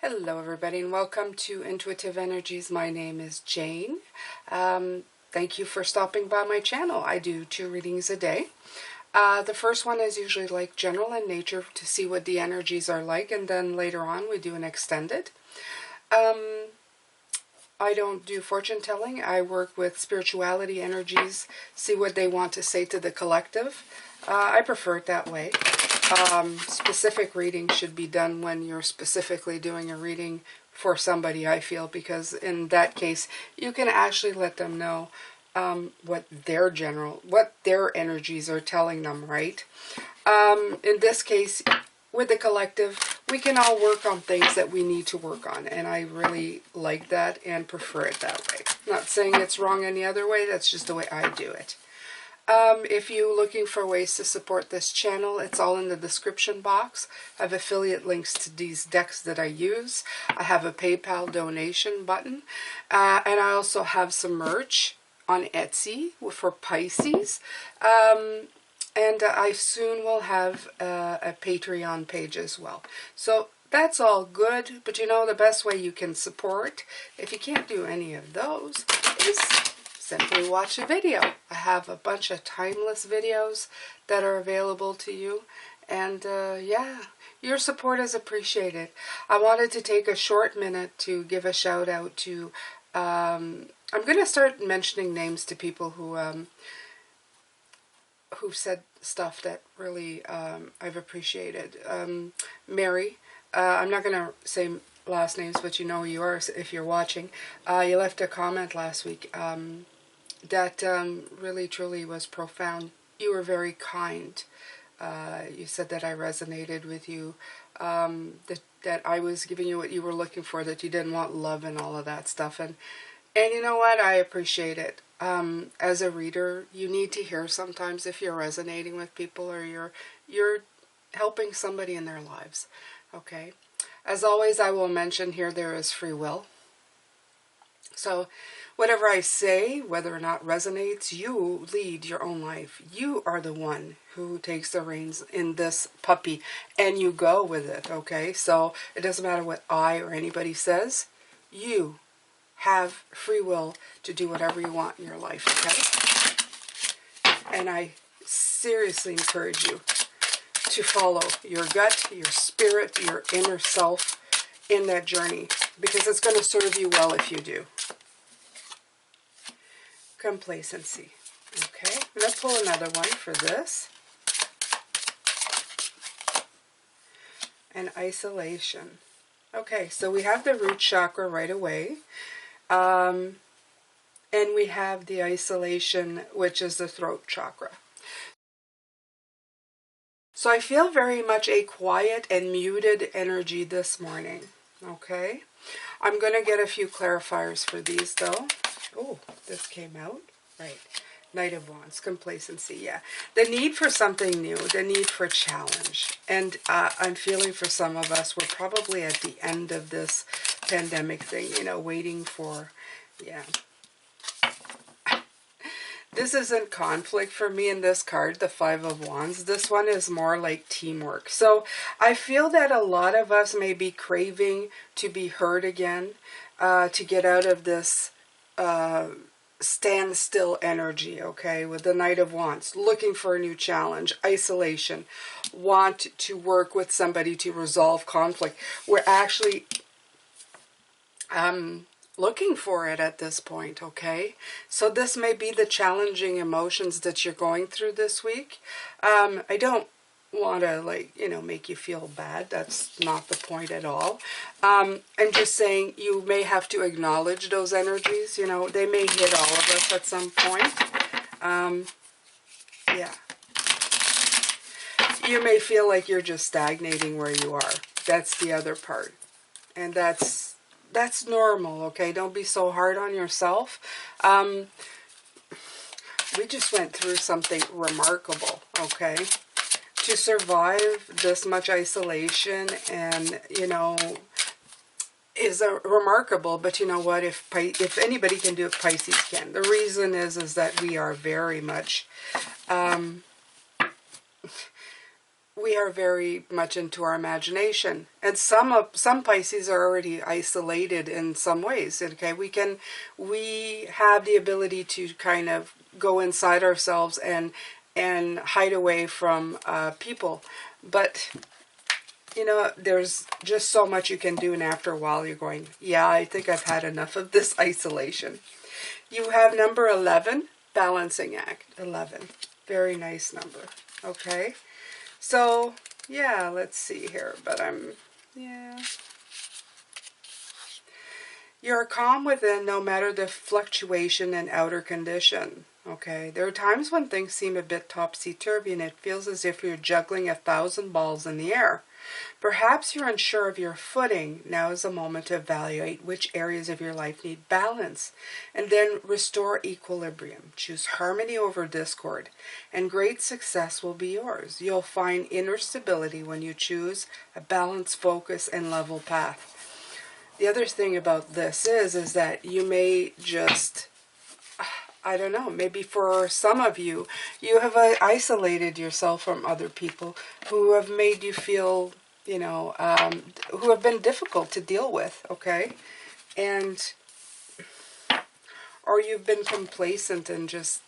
Hello everybody and welcome to Intuitive Energies. My name is Jane. Thank you for stopping by my channel. I do 2 readings a day. The first one is usually like general in nature to see what the energies are like, and then later on we do an extended. I don't do fortune telling. I work with spirituality energies, see what they want to say to the collective. I prefer it that way. Specific reading should be done when you're specifically doing a reading for somebody, I feel, because in that case you can actually let them know what their energies are telling them, right? In this case, with the collective, we can all work on things that we need to work on, and I really like that and prefer it that way. Not saying it's wrong any other way, that's just the way I do it. If you're looking for ways to support this channel, it's all in the description box. I have affiliate links to these decks that I use. I have a PayPal donation button. And I also have some merch on Etsy for Pisces. And I soon will have a Patreon page as well. So that's all good, but you know the best way you can support, if you can't do any of those, is simply watch a video. I have a bunch of timeless videos that are available to you, and yeah, your support is appreciated. I wanted to take a short minute to give a shout out to, I'm going to start mentioning names to people who said stuff that really I've appreciated. Mary, I'm not going to say last names, but you know who you are if you're watching. You left a comment last week that really truly was profound. You were very kind. You said that I resonated with you, that I was giving you what you were looking for, that you didn't want love and all of that stuff. And you know what? I appreciate it. As a reader, you need to hear sometimes if you're resonating with people or you're helping somebody in their lives. Okay? As always, I will mention here there is free will. So whatever I say, whether or not resonates, you lead your own life. You are the one who takes the reins in this puppy, and you go with it, okay? So it doesn't matter what I or anybody says. You have free will to do whatever you want in your life, okay? And I seriously encourage you to follow your gut, your spirit, your inner self in that journey, because it's going to serve you well if you do. Complacency. Okay, I'm going to pull another one for this. And isolation. Okay, so we have the root chakra right away. And we have the isolation, which is the throat chakra. So I feel very much a quiet and muted energy this morning. Okay, I'm going to get a few clarifiers for these though. Oh, this came out. Right. Knight of Wands, complacency, yeah. The need for something new, the need for challenge. And I'm feeling for some of us, we're probably at the end of this pandemic thing, you know, waiting for, yeah. This isn't conflict for me in this card, the Five of Wands. This one is more like teamwork. So I feel that a lot of us may be craving to be heard again, to get out of this standstill energy, okay, with the Knight of Wands, looking for a new challenge, isolation, want to work with somebody to resolve conflict. We're actually looking for it at this point, okay? So this may be the challenging emotions that you're going through this week. I don't want to, like, you know, make you feel bad. That's not the point at all. I'm just saying you may have to acknowledge those energies. You know, they may hit all of us at some point. Yeah. You may feel like you're just stagnating where you are. That's the other part. And that's normal, okay? Don't be so hard on yourself. We just went through something remarkable, okay? To survive this much isolation and, you know, is remarkable. But you know what? If anybody can do it, Pisces can. The reason is that we are very much, we are very much into our imagination, and some Pisces are already isolated in some ways. Okay, we have the ability to kind of go inside ourselves and hide away from people, but you know, there's just so much you can do, and after a while you're going, yeah, I think I've had enough of this isolation. You have number 11, balancing act. 11, very nice number. Okay, so yeah, let's see here, but yeah. You're calm within no matter the fluctuation and outer condition. Okay, there are times when things seem a bit topsy-turvy and it feels as if you're juggling 1,000 balls in the air. Perhaps you're unsure of your footing. Now is a moment to evaluate which areas of your life need balance, and then restore equilibrium. Choose harmony over discord, and great success will be yours. You'll find inner stability when you choose a balanced focus and level path. The other thing about this is that you may just, I don't know, maybe for some of you, you have isolated yourself from other people who have made you feel, you know, who have been difficult to deal with, okay? And, or you've been complacent and just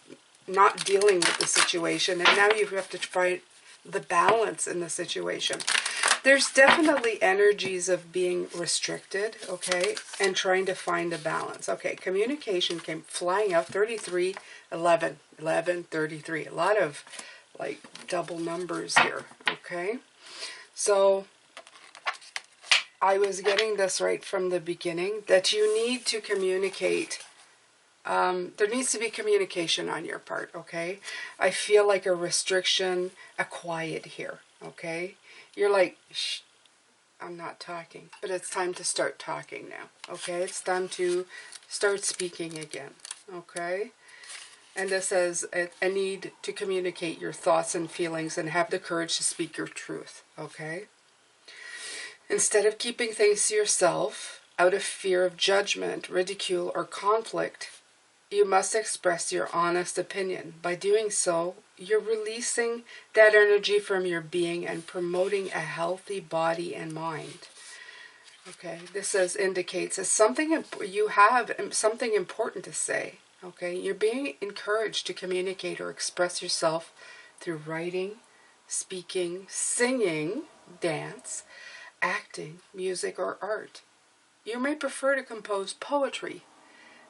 not dealing with the situation, and now you have to find the balance in the situation. There's definitely energies of being restricted, okay, and trying to find a balance. Okay, communication came flying up, 33, 11, 11, 33. A lot of, like, double numbers here, okay? So, I was getting this right from the beginning, that you need to communicate. There needs to be communication on your part, okay? I feel like a restriction, a quiet here, okay? You're like, shh, I'm not talking. But it's time to start talking now, okay? It's time to start speaking again, okay? And this says a need to communicate your thoughts and feelings and have the courage to speak your truth, okay? Instead of keeping things to yourself out of fear of judgment, ridicule, or conflict, you must express your honest opinion. By doing so, you're releasing that energy from your being and promoting a healthy body and mind. Okay, this says indicates it's something you have something important to say. Okay, you're being encouraged to communicate or express yourself through writing, speaking, singing, dance, acting, music, or art. You may prefer to compose poetry.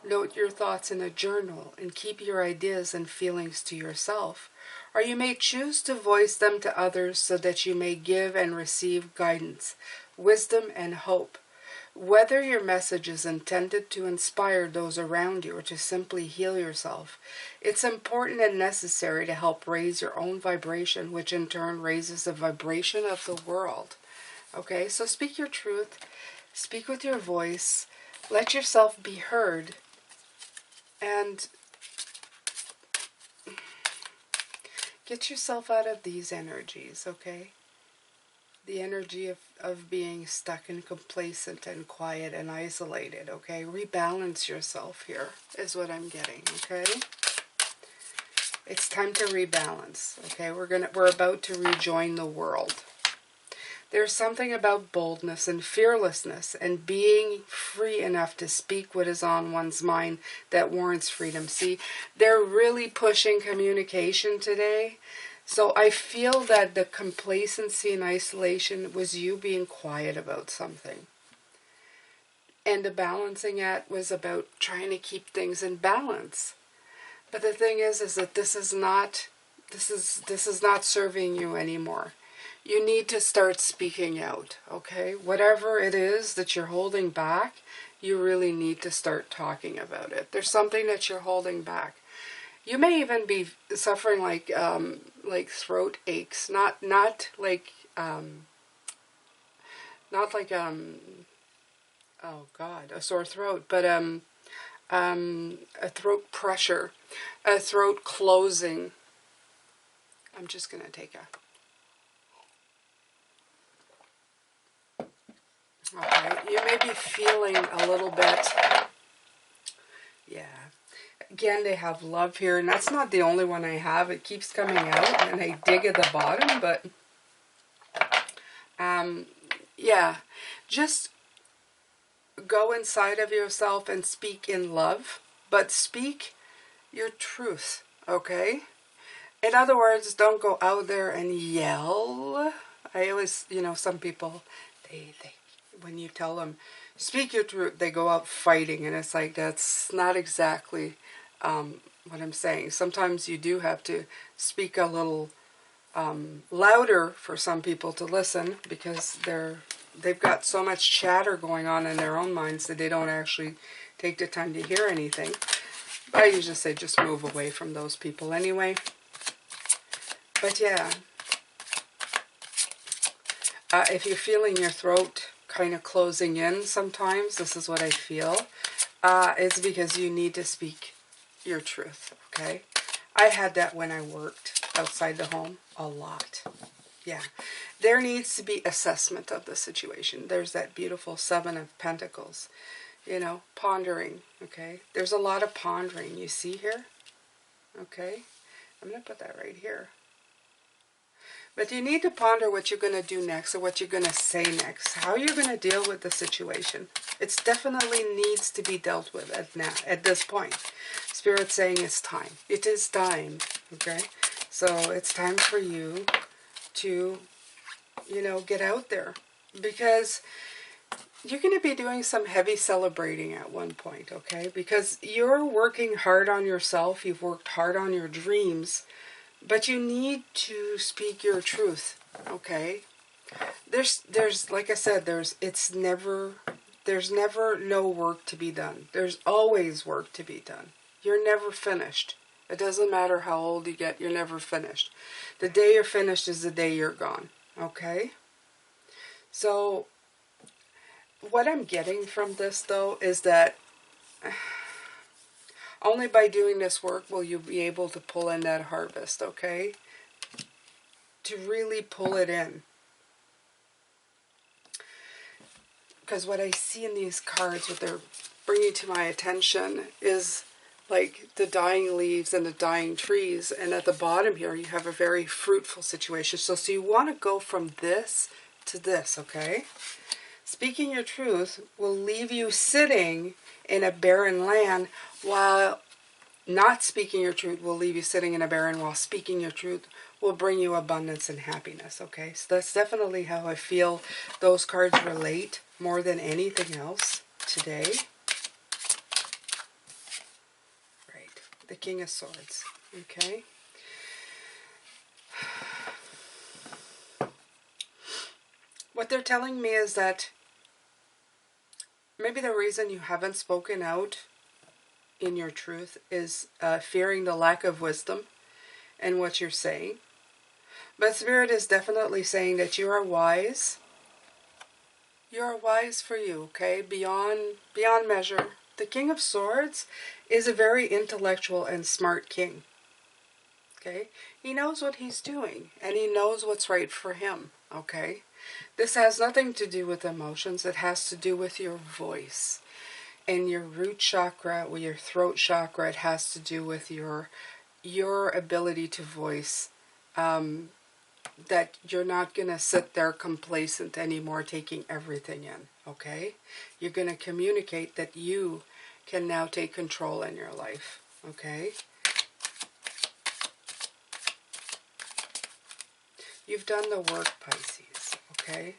Note your thoughts in a journal and keep your ideas and feelings to yourself, or you may choose to voice them to others so that you may give and receive guidance, wisdom, and hope. Whether your message is intended to inspire those around you or to simply heal yourself, it's important and necessary to help raise your own vibration, which in turn raises the vibration of the world. Okay, so speak your truth, speak with your voice, let yourself be heard, and get yourself out of these energies, okay? The energy of being stuck and complacent and quiet and isolated, okay? Rebalance yourself here is what I'm getting, okay? It's time to rebalance, okay? We're about to rejoin the world. There's something about boldness and fearlessness and being free enough to speak what is on one's mind that warrants freedom. See, they're really pushing communication today. So I feel that the complacency and isolation was you being quiet about something. And the balancing act was about trying to keep things in balance. But the thing is that this is not serving you anymore. You need to start speaking out, okay? Whatever it is that you're holding back, you really need to start talking about it. There's something that you're holding back. You may even be suffering like throat aches, not like oh God, a sore throat, but a throat pressure, a throat closing. I'm just gonna take a. Okay, you may be feeling a little bit, yeah. Again, they have love here, and that's not the only one I have. It keeps coming out, and I dig at the bottom, but Yeah, just go inside of yourself and speak in love, but speak your truth, okay? In other words, don't go out there and yell. I always, some people, they when you tell them, speak your truth, they go out fighting, and it's like, that's not exactly what I'm saying. Sometimes you do have to speak a little louder for some people to listen, because they've got so much chatter going on in their own minds that they don't actually take the time to hear anything. I usually say just move away from those people anyway. But yeah, if you're feeling your throat kind of closing in sometimes, this is what I feel. It's because you need to speak your truth, okay? I had that when I worked outside the home a lot. Yeah. There needs to be assessment of the situation. There's that beautiful Seven of Pentacles, pondering, okay? There's a lot of pondering, you see here? Okay? I'm going to put that right here. But you need to ponder what you're going to do next, or what you're going to say next, how you're going to deal with the situation. It definitely needs to be dealt with at this point. Spirit's saying it's time. It is time, okay? So it's time for you to, get out there. Because you're going to be doing some heavy celebrating at one point, okay? Because you're working hard on yourself. You've worked hard on your dreams. But you need to speak your truth, okay? There's like I said, there's never no work to be done. There's always work to be done. You're never finished. It doesn't matter how old you get, you're never finished. The day you're finished is the day you're gone, okay? So, what I'm getting from this, though, is that only by doing this work will you be able to pull in that harvest, okay? To really pull it in. Because what I see in these cards, what they're bringing to my attention, is like the dying leaves and the dying trees. And at the bottom here, you have a very fruitful situation. So you want to go from this to this, okay? Speaking your truth will leave you sitting in a barren land, while not speaking your truth will leave you sitting in a barren, while speaking your truth will bring you abundance and happiness, okay? So that's definitely how I feel those cards relate more than anything else today. Right, the King of Swords, okay? What they're telling me is that maybe the reason you haven't spoken out in your truth is fearing the lack of wisdom in what you're saying. But Spirit is definitely saying that you are wise. You are wise for you, okay? Beyond measure. The King of Swords is a very intellectual and smart king. Okay? He knows what he's doing, and he knows what's right for him, okay? This has nothing to do with emotions. It has to do with your voice. And your root chakra, or your throat chakra, it has to do with your ability to voice. That you're not going to sit there complacent anymore, taking everything in, okay? You're going to communicate that you can now take control in your life, okay? You've done the work, Pisces, okay?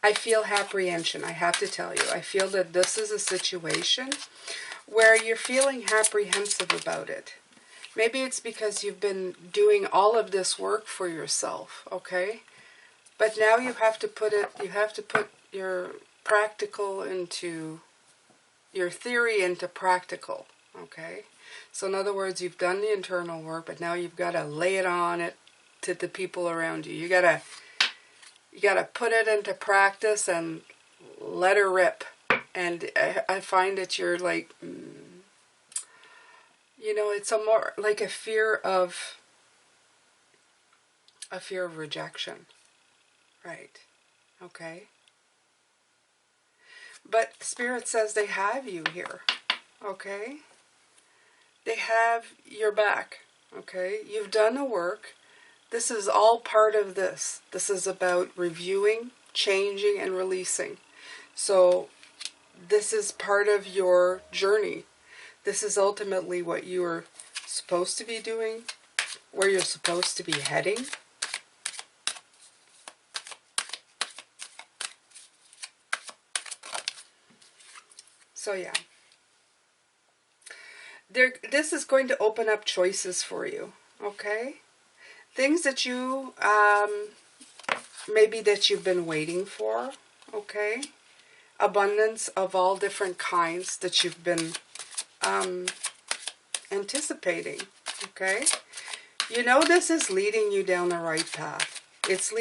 I feel apprehension, I have to tell you. I feel that this is a situation where you're feeling apprehensive about it. Maybe it's because you've been doing all of this work for yourself, okay? But now you have to put your practical into, your theory into practical, okay? So in other words, you've done the internal work, but now you've got to lay it on it to the people around you. You gotta put it into practice and let her rip. And I find that you're like, it's a more like a fear of rejection, right? Okay. But Spirit says they have you here, okay? They have your back, okay? You've done the work. This is all part of this. This is about reviewing changing and releasing. So this is part of your journey. This is ultimately what you are supposed to be doing, where you're supposed to be heading. So yeah. This is going to open up choices for you, okay? Things that you, maybe that you've been waiting for, okay? Abundance of all different kinds that you've been anticipating, okay? You know this is leading you down the right path. It's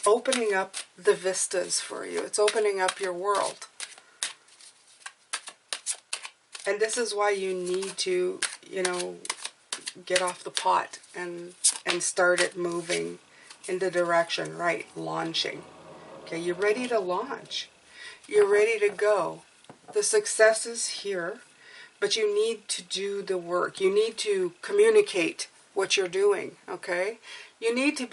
opening up the vistas for you. It's opening up your world. And this is why you need to, you know, get off the pot and start it moving in the direction, right, launching. Okay, you're ready to launch. You're ready to go. The success is here, but you need to do the work. You need to communicate what you're doing, okay? You need to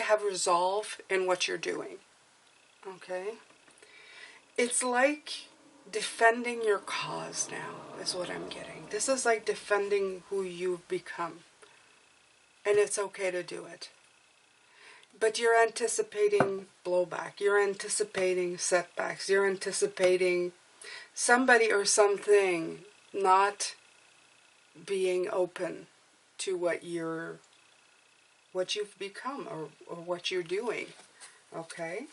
have resolve in what you're doing, okay? It's like defending your cause now, is what I'm getting. This is like defending who you've become. And it's okay to do it. But you're anticipating blowback. You're anticipating setbacks. You're anticipating somebody or something not being open to what you've become or what you're doing. Okay?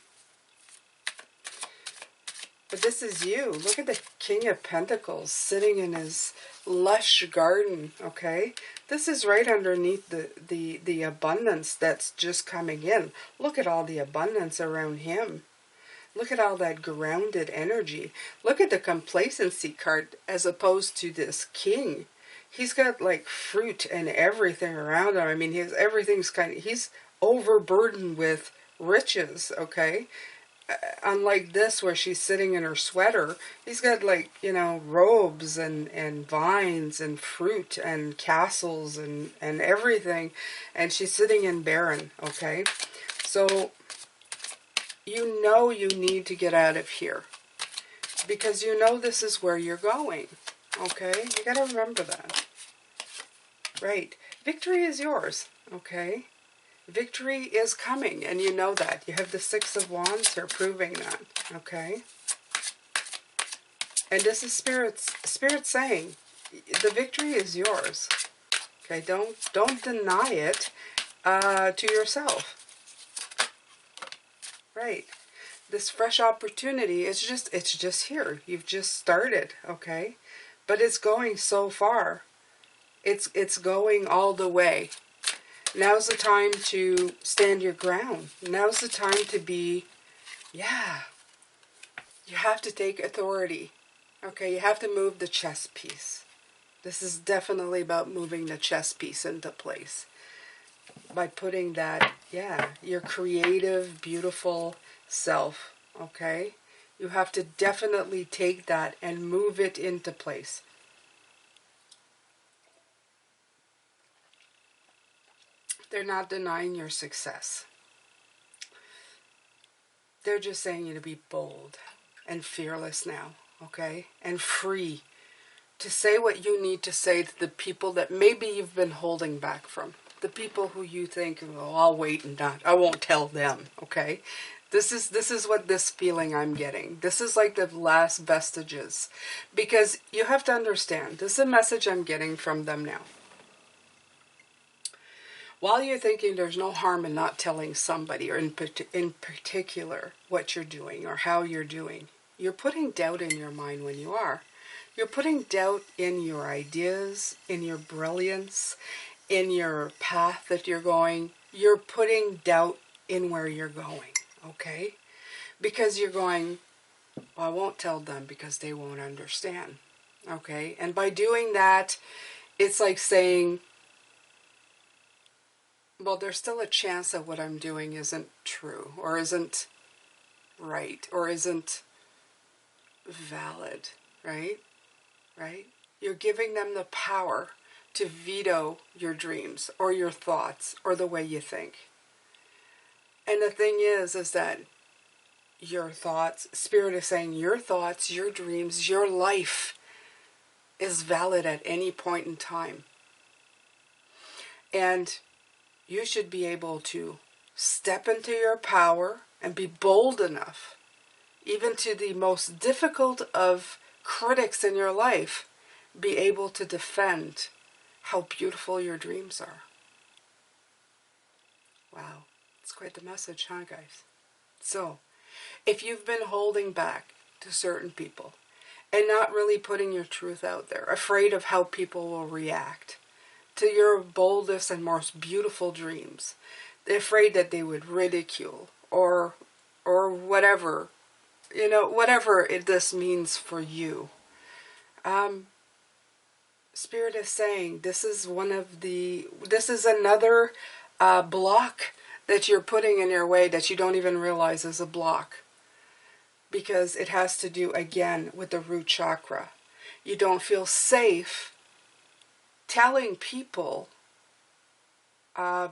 But this is you. Look at the King of Pentacles sitting in his lush garden, okay? This is right underneath the abundance that's just coming in. Look at all the abundance around him. Look at all that grounded energy. Look at the complacency card as opposed to this king. He's got like fruit and everything around him. I mean, he's overburdened with riches, okay? Unlike this where she's sitting in her sweater, he's got like, you know, robes and vines and fruit and castles and everything. And she's sitting in barren, okay? So you know you need to get out of here. Because you know this is where you're going, okay? You got to remember that. Right. Victory is yours, okay? Victory is coming, and you know that. You have the Six of Wands here proving that, okay? And this is Spirit saying, the victory is yours, okay? Don't deny it to yourself, right? This fresh opportunity is it's just here. You've just started, okay? But it's going so far. It's going all the way. Now's the time to stand your ground. Now's the time to be, yeah, you have to take authority. Okay, you have to move the chess piece. This is definitely about moving the chess piece into place. By putting that, yeah, your creative, beautiful self, okay? You have to definitely take that and move it into place. They're not denying your success. They're just saying you to be bold and fearless now, okay? And free to say what you need to say to the people that maybe you've been holding back from. The people who you think, oh, I'll wait and I won't tell them, okay? This is what this feeling I'm getting. This is like the last vestiges. Because you have to understand, this is a message I'm getting from them now. While you're thinking there's no harm in not telling somebody, or in particular what you're doing or how you're doing, you're putting doubt in your mind when you are. You're putting doubt in your ideas, in your brilliance, in your path that you're going. You're putting doubt in where you're going, okay? Because you're going, well, I won't tell them because they won't understand, okay? And by doing that, it's like saying, well, there's still a chance that what I'm doing isn't true, or isn't right, or isn't valid, right? Right? You're giving them the power to veto your dreams, or your thoughts, or the way you think. And the thing is that your thoughts, Spirit is saying your thoughts, your dreams, your life is valid at any point in time. And you should be able to step into your power and be bold enough, even to the most difficult of critics in your life, be able to defend how beautiful your dreams are. Wow, it's quite the message, huh, guys? So, if you've been holding back to certain people and not really putting your truth out there, afraid of how people will react to your boldest and most beautiful dreams, they're afraid that they would ridicule or whatever, whatever this means for you. Spirit is saying this is another block that you're putting in your way that you don't even realize is a block, because it has to do again with the root chakra. You don't feel safe telling people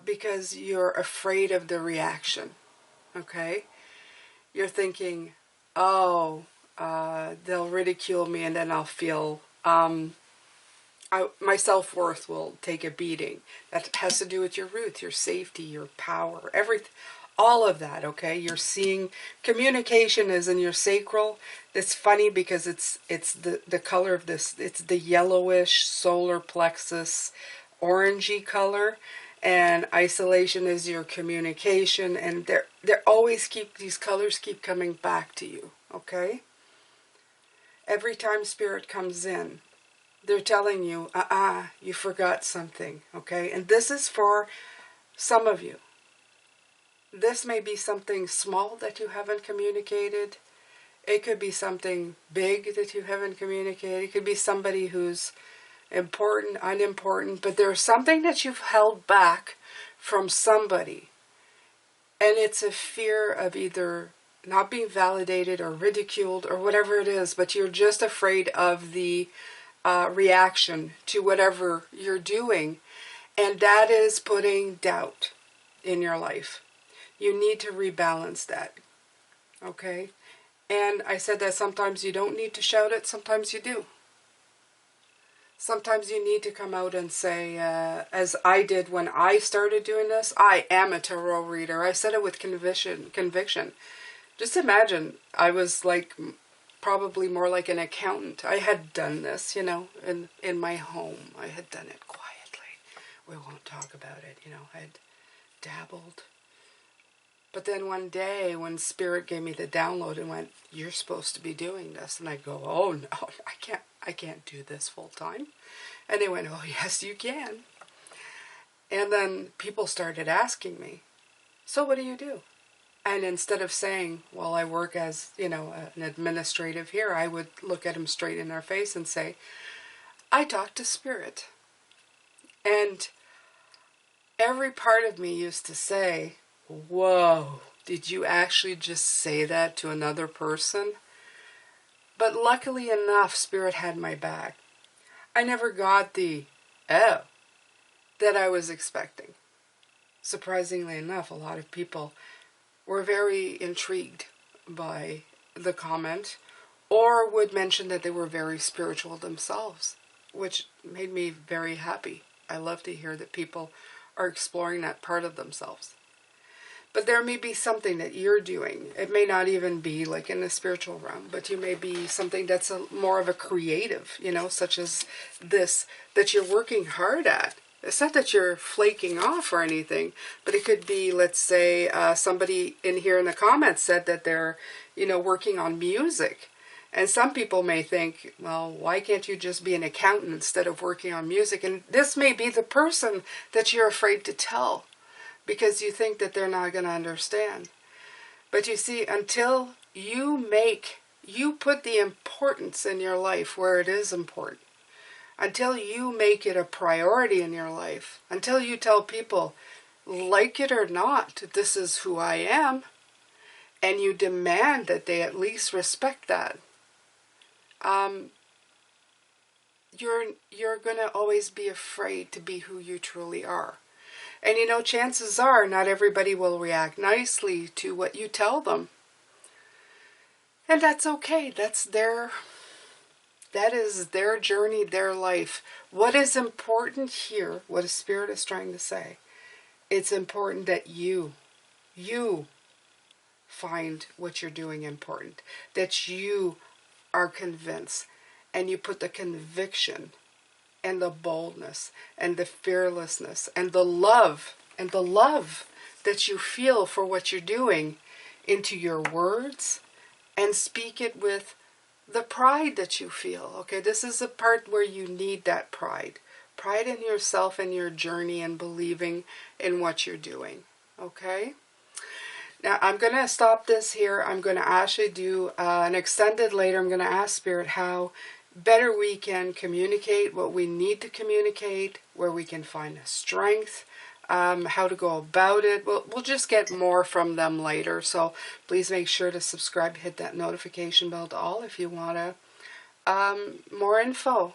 because you're afraid of the reaction. Okay, you're thinking, oh, they'll ridicule me and then I'll feel my self-worth will take a beating. That has to do with your roots, your safety, your power, everything, all of that, okay? You're seeing communication is in your sacral. It's funny because it's the color of this, it's the yellowish solar plexus orangey color, and isolation is your communication, and these colors keep coming back to you, okay? Every time Spirit comes in, they're telling you, you forgot something, okay? And this is for some of you. This may be something small that you haven't communicated. It could be something big that you haven't communicated. It could be somebody who's important, unimportant, but there's something that you've held back from somebody. And it's a fear of either not being validated or ridiculed or whatever it is, but you're just afraid of the reaction to whatever you're doing, and that is putting doubt in your life. You need to rebalance that, okay? And I said that sometimes you don't need to shout it, sometimes you do. Sometimes you need to come out and say, as I did when I started doing this, I am a tarot reader. I said it with conviction. Just imagine, I was like probably more like an accountant. I had done this, in my home. I had done it quietly. We won't talk about it, I had dabbled. But then one day when Spirit gave me the download and went, you're supposed to be doing this. And I go, oh no, I can't do this full time. And they went, oh yes, you can. And then people started asking me, so what do you do? And instead of saying, well, I work as, an administrative here, I would look at them straight in their face and say, I talk to Spirit. And every part of me used to say, whoa, did you actually just say that to another person? But luckily enough, Spirit had my back. I never got the, oh, that I was expecting. Surprisingly enough, a lot of people were very intrigued by the comment, or would mention that they were very spiritual themselves, which made me very happy. I love to hear that people are exploring that part of themselves. But there may be something that you're doing. It may not even be like in the spiritual realm, but you may be something that's more of a creative, such as this, that you're working hard at. It's not that you're flaking off or anything, but it could be, let's say, somebody in here in the comments said that they're, working on music. And some people may think, well, why can't you just be an accountant instead of working on music? And this may be the person that you're afraid to tell, because you think that they're not going to understand. But you see, until you put the importance in your life where it is important, until you make it a priority in your life, until you tell people, like it or not, this is who I am, and you demand that they at least respect that, you're going to always be afraid to be who you truly are. And you know, chances are not everybody will react nicely to what you tell them. And that's okay. That is their journey, their life. What is important here, what a Spirit is trying to say, it's important that you find what you're doing important. That you are convinced and you put the conviction and the boldness and the fearlessness and the love that you feel for what you're doing into your words, and speak it with the pride that you feel. Okay, this is the part where you need that pride in yourself and your journey and believing in what you're doing. Okay, now I'm going to stop this here. I'm going to actually do an extended later. I'm going to ask Spirit how better we can communicate what we need to communicate, where we can find the strength, how to go about it. We'll just get more from them later. So please make sure to subscribe, hit that notification bell to all if you want more info.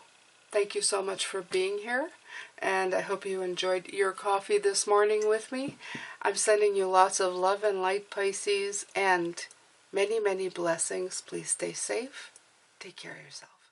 Thank you so much for being here, and I hope you enjoyed your coffee this morning with me. I'm sending you lots of love and light, Pisces, and many, many blessings. Please stay safe. Take care of yourself.